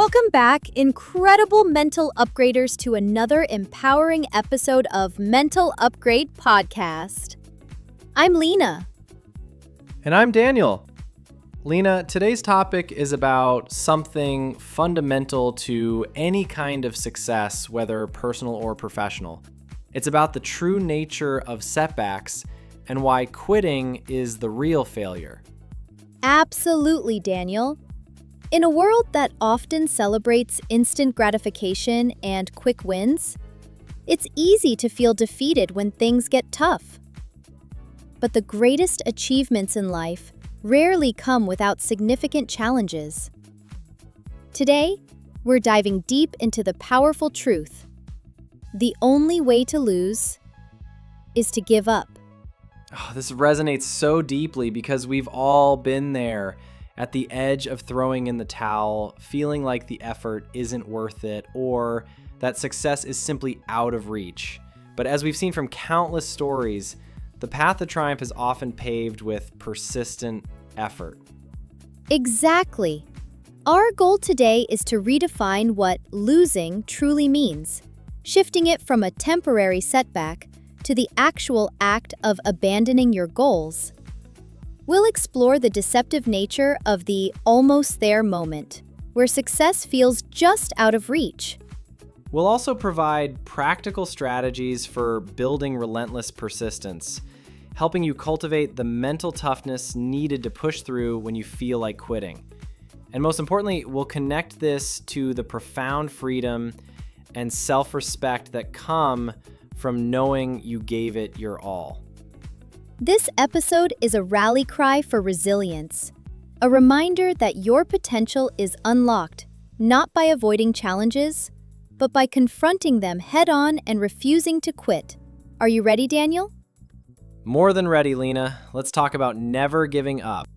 Welcome back, incredible mental upgraders, to another empowering episode of Mental Upgrade Podcast. I'm Lina. And I'm Daniel. Lina, today's topic is about something fundamental to any kind of success, whether personal or professional. It's about the true nature of setbacks and why quitting is the real failure. Absolutely, Daniel. In a world that often celebrates instant gratification and quick wins, it's easy to feel defeated when things get tough. But the greatest achievements in life rarely come without significant challenges. Today, we're diving deep into the powerful truth: the only way to lose is to give up. Oh, this resonates so deeply because we've all been there, at the edge of throwing in the towel, feeling like the effort isn't worth it, or that success is simply out of reach. But as we've seen from countless stories, the path to triumph is often paved with persistent effort. Exactly. Our goal today is to redefine what losing truly means, shifting it from a temporary setback to the actual act of abandoning your goals. We'll explore the deceptive nature of the almost there moment, where success feels just out of reach. We'll also provide practical strategies for building relentless persistence, helping you cultivate the mental toughness needed to push through when you feel like quitting. And most importantly, we'll connect this to the profound freedom and self-respect that come from knowing you gave it your all. This episode is a rally cry for resilience, a reminder that your potential is unlocked, not by avoiding challenges, but by confronting them head-on and refusing to quit. Are you ready, Daniel? More than ready, Lina. Let's talk about never giving up.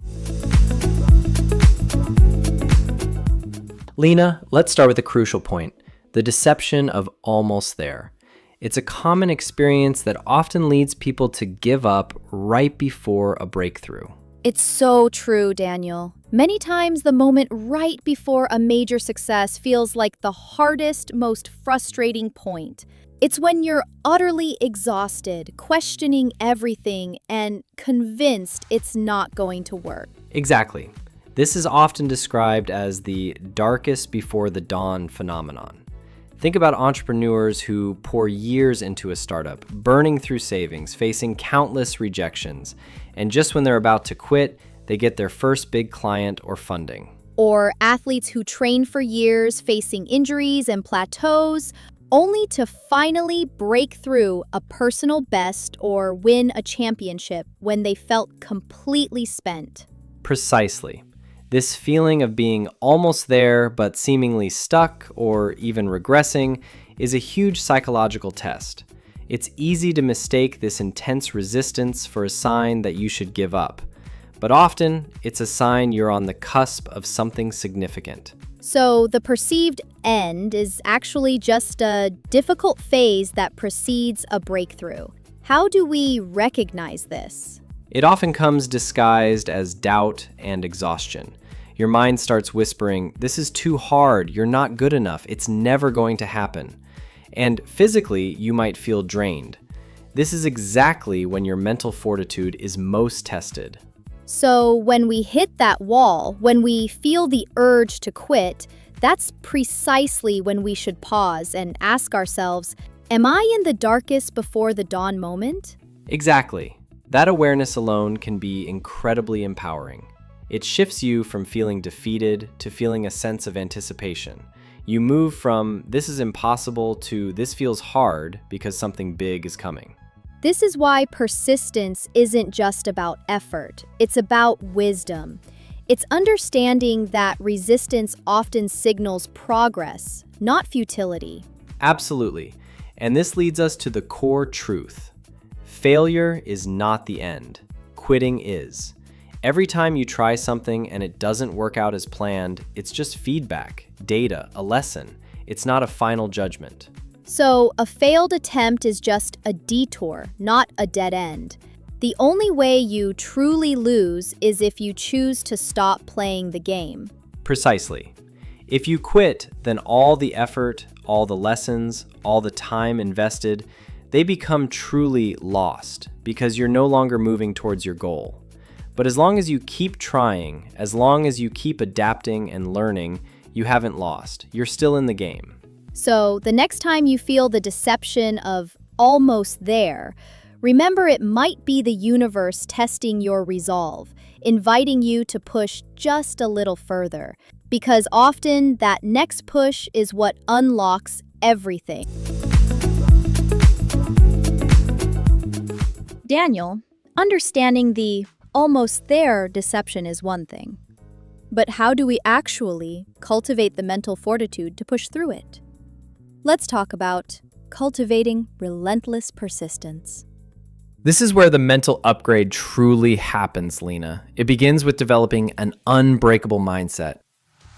Lina, let's start with a crucial point: the deception of almost there. It's a common experience that often leads people to give up right before a breakthrough. It's so true, Daniel. Many times the moment right before a major success feels like the hardest, most frustrating point. It's when you're utterly exhausted, questioning everything, and convinced it's not going to work. Exactly. This is often described as the darkest before the dawn phenomenon. Think about entrepreneurs who pour years into a startup, burning through savings, facing countless rejections, and just when they're about to quit, they get their first big client or funding. Or athletes who train for years, facing injuries and plateaus, only to finally break through a personal best or win a championship when they felt completely spent. Precisely. This feeling of being almost there but seemingly stuck or even regressing is a huge psychological test. It's easy to mistake this intense resistance for a sign that you should give up, but often it's a sign you're on the cusp of something significant. So the perceived end is actually just a difficult phase that precedes a breakthrough. How do we recognize this? It often comes disguised as doubt and exhaustion. Your mind starts whispering, "This is too hard, you're not good enough, it's never going to happen." And physically, you might feel drained. This is exactly when your mental fortitude is most tested. So when we hit that wall, when we feel the urge to quit, that's precisely when we should pause and ask ourselves, am I in the darkest before the dawn moment? Exactly. That awareness alone can be incredibly empowering. It shifts you from feeling defeated to feeling a sense of anticipation. You move from "this is impossible" to "this feels hard" because something big is coming. This is why persistence isn't just about effort. It's about wisdom. It's understanding that resistance often signals progress, not futility. Absolutely. And this leads us to the core truth. Failure is not the end. Quitting is. Every time you try something and it doesn't work out as planned, it's just feedback, data, a lesson. It's not a final judgment. So a failed attempt is just a detour, not a dead end. The only way you truly lose is if you choose to stop playing the game. Precisely. If you quit, then all the effort, all the lessons, all the time invested, they become truly lost because you're no longer moving towards your goal. But as long as you keep trying, as long as you keep adapting and learning, you haven't lost. You're still in the game. So, the next time you feel the deception of almost there, remember it might be the universe testing your resolve, inviting you to push just a little further, because often that next push is what unlocks everything. Daniel, understanding the almost there deception is one thing. But how do we actually cultivate the mental fortitude to push through it? Let's talk about cultivating relentless persistence. This is where the mental upgrade truly happens, Lina. It begins with developing an unbreakable mindset.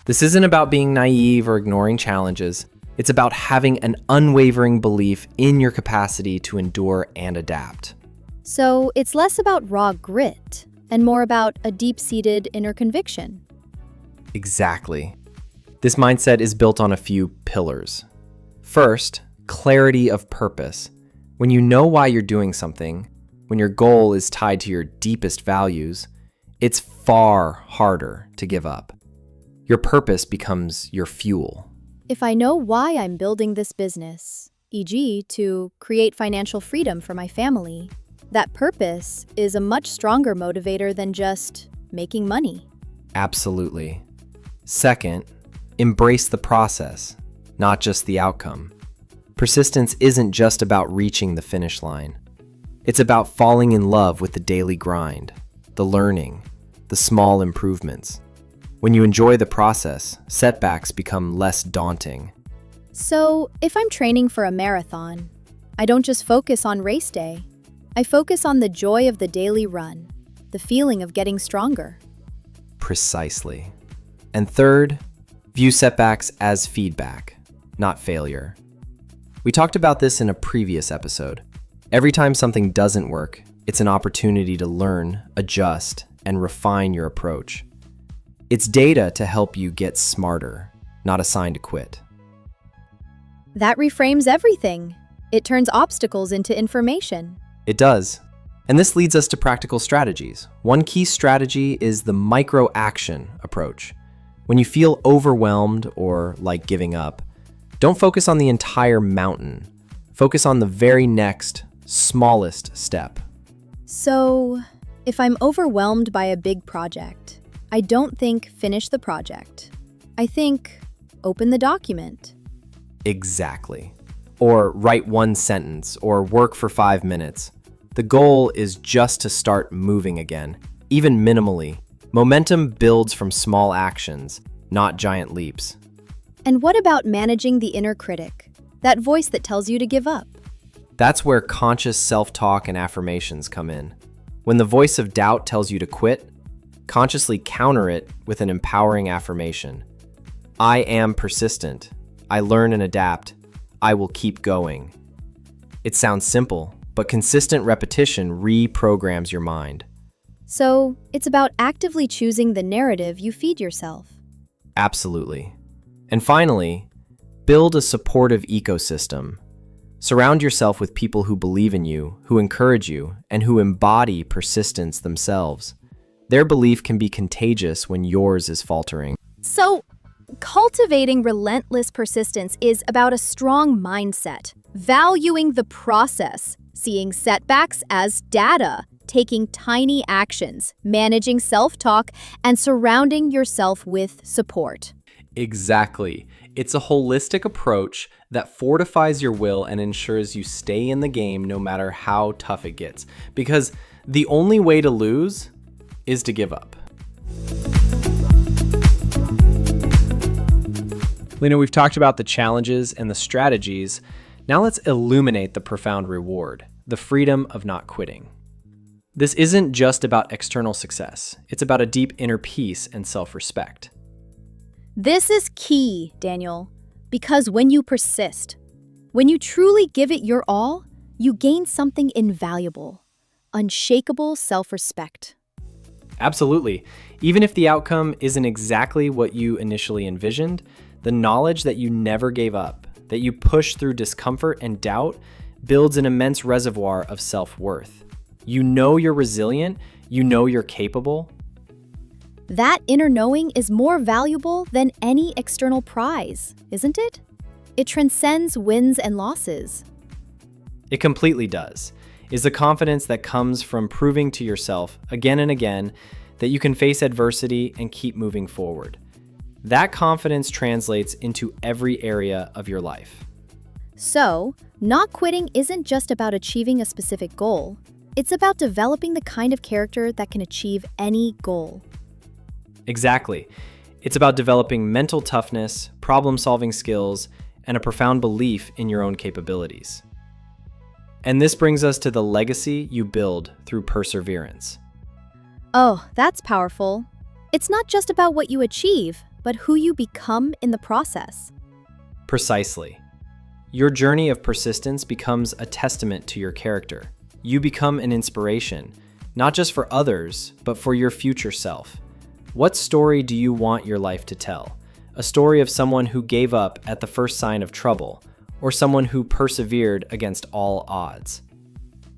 This isn't about being naive or ignoring challenges. It's about having an unwavering belief in your capacity to endure and adapt. So it's less about raw grit and more about a deep-seated inner conviction. Exactly. This mindset is built on a few pillars. First, clarity of purpose. When you know why you're doing something, when your goal is tied to your deepest values, it's far harder to give up. Your purpose becomes your fuel. If I know why I'm building this business, e.g., to create financial freedom for my family, that purpose is a much stronger motivator than just making money. Absolutely. Second, embrace the process, not just the outcome. Persistence isn't just about reaching the finish line. It's about falling in love with the daily grind, the learning, the small improvements. When you enjoy the process, setbacks become less daunting. So, if I'm training for a marathon, I don't just focus on race day. I focus on the joy of the daily run, the feeling of getting stronger. Precisely. And third, view setbacks as feedback, not failure. We talked about this in a previous episode. Every time something doesn't work, it's an opportunity to learn, adjust, and refine your approach. It's data to help you get smarter, not a sign to quit. That reframes everything. It turns obstacles into information. It does. And this leads us to practical strategies. One key strategy is the micro-action approach. When you feel overwhelmed or like giving up, don't focus on the entire mountain. Focus on the very next, smallest step. So, if I'm overwhelmed by a big project, I don't think finish the project. I think open the document. Exactly. Or write one sentence, or work for 5 minutes. The goal is just to start moving again, even minimally. Momentum builds from small actions, not giant leaps. And what about managing the inner critic? That voice that tells you to give up? That's where conscious self-talk and affirmations come in. When the voice of doubt tells you to quit, consciously counter it with an empowering affirmation. I am persistent. I learn and adapt. I will keep going. It sounds simple, but consistent repetition reprograms your mind. So, it's about actively choosing the narrative you feed yourself. Absolutely. And finally, build a supportive ecosystem. Surround yourself with people who believe in you, who encourage you, and who embody persistence themselves. Their belief can be contagious when yours is faltering. So, cultivating relentless persistence is about a strong mindset, valuing the process, seeing setbacks as data, taking tiny actions, managing self-talk, and surrounding yourself with support. Exactly. It's a holistic approach that fortifies your will and ensures you stay in the game no matter how tough it gets. Because the only way to lose is to give up. Lina, we've talked about the challenges and the strategies. Now let's illuminate the profound reward, the freedom of not quitting. This isn't just about external success. It's about a deep inner peace and self-respect. This is key, Daniel, because when you persist, when you truly give it your all, you gain something invaluable, unshakable self-respect. Absolutely. Even if the outcome isn't exactly what you initially envisioned, the knowledge that you never gave up, that you pushed through discomfort and doubt, builds an immense reservoir of self-worth. You know you're resilient, you know you're capable. That inner knowing is more valuable than any external prize, isn't it? It transcends wins and losses. It completely does. Is the confidence that comes from proving to yourself again and again that you can face adversity and keep moving forward. That confidence translates into every area of your life. So, not quitting isn't just about achieving a specific goal. It's about developing the kind of character that can achieve any goal. Exactly. It's about developing mental toughness, problem-solving skills, and a profound belief in your own capabilities. And this brings us to the legacy you build through perseverance. Oh, that's powerful. It's not just about what you achieve, but who you become in the process. Precisely. Your journey of persistence becomes a testament to your character. You become an inspiration, not just for others, but for your future self. What story do you want your life to tell? A story of someone who gave up at the first sign of trouble, or someone who persevered against all odds?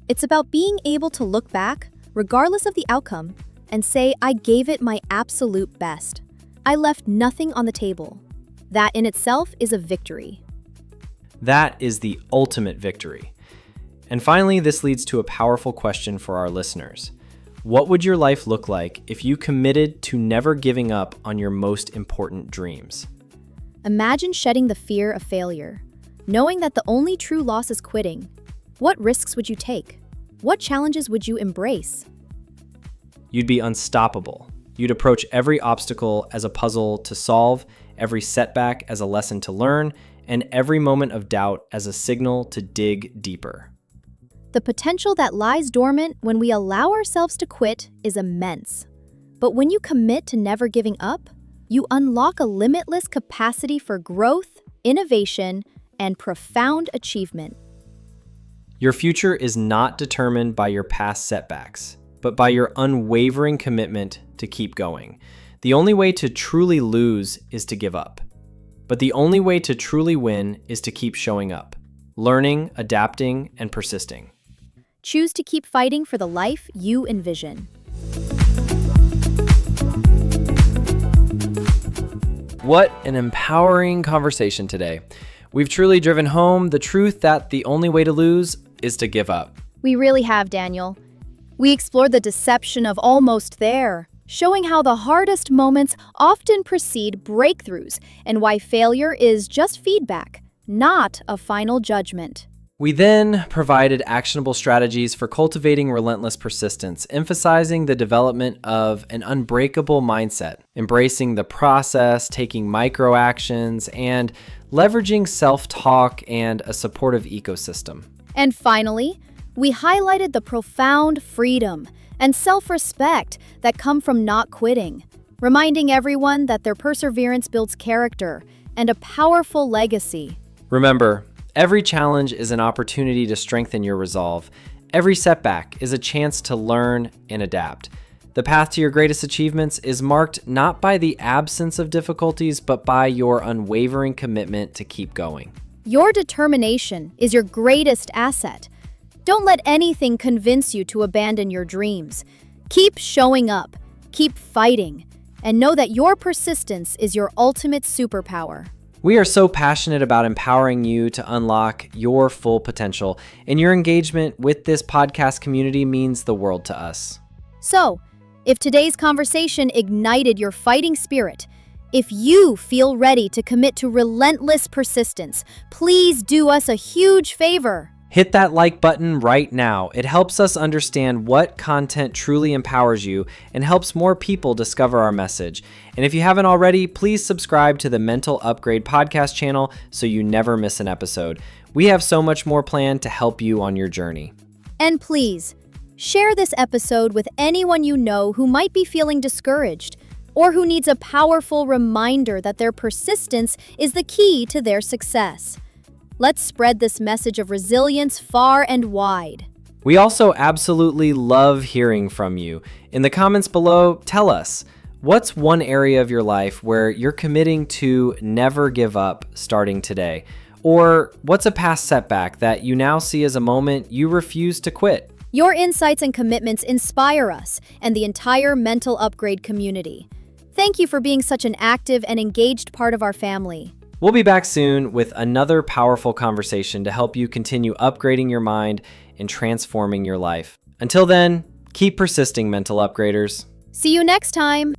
It's about being able to look back, regardless of the outcome, and say, I gave it my absolute best. I left nothing on the table. That in itself is a victory. That is the ultimate victory. And finally, this leads to a powerful question for our listeners. What would your life look like if you committed to never giving up on your most important dreams? Imagine shedding the fear of failure, knowing that the only true loss is quitting. What risks would you take? What challenges would you embrace? You'd be unstoppable. You'd approach every obstacle as a puzzle to solve, every setback as a lesson to learn, and every moment of doubt as a signal to dig deeper. The potential that lies dormant when we allow ourselves to quit is immense. But when you commit to never giving up, you unlock a limitless capacity for growth, innovation, and profound achievement. Your future is not determined by your past setbacks, but by your unwavering commitment to keep going. The only way to truly lose is to give up. But the only way to truly win is to keep showing up, learning, adapting, and persisting. Choose to keep fighting for the life you envision. What an empowering conversation today. We've truly driven home the truth that the only way to lose is to give up. We really have, Daniel. We explored the deception of almost there, showing how the hardest moments often precede breakthroughs and why failure is just feedback, not a final judgment. We then provided actionable strategies for cultivating relentless persistence, emphasizing the development of an unbreakable mindset, embracing the process, taking micro actions, and leveraging self-talk and a supportive ecosystem. And finally, we highlighted the profound freedom and self-respect that come from not quitting, reminding everyone that their perseverance builds character and a powerful legacy. Remember, every challenge is an opportunity to strengthen your resolve. Every setback is a chance to learn and adapt. The path to your greatest achievements is marked not by the absence of difficulties, but by your unwavering commitment to keep going. Your determination is your greatest asset. Don't let anything convince you to abandon your dreams. Keep showing up, keep fighting, and know that your persistence is your ultimate superpower. We are so passionate about empowering you to unlock your full potential, and your engagement with this podcast community means the world to us. So, if today's conversation ignited your fighting spirit, if you feel ready to commit to relentless persistence, please do us a huge favor. Hit that like button right now. It helps us understand what content truly empowers you and helps more people discover our message. And if you haven't already, please subscribe to the Mental Upgrade podcast channel so you never miss an episode. We have so much more planned to help you on your journey. And please, share this episode with anyone you know who might be feeling discouraged or who needs a powerful reminder that their persistence is the key to their success. Let's spread this message of resilience far and wide. We also absolutely love hearing from you. In the comments below, tell us, what's one area of your life where you're committing to never give up starting today? Or what's a past setback that you now see as a moment you refuse to quit? Your insights and commitments inspire us and the entire mental upgrade community. Thank you for being such an active and engaged part of our family. We'll be back soon with another powerful conversation to help you continue upgrading your mind and transforming your life. Until then, keep persisting, mental upgraders. See you next time.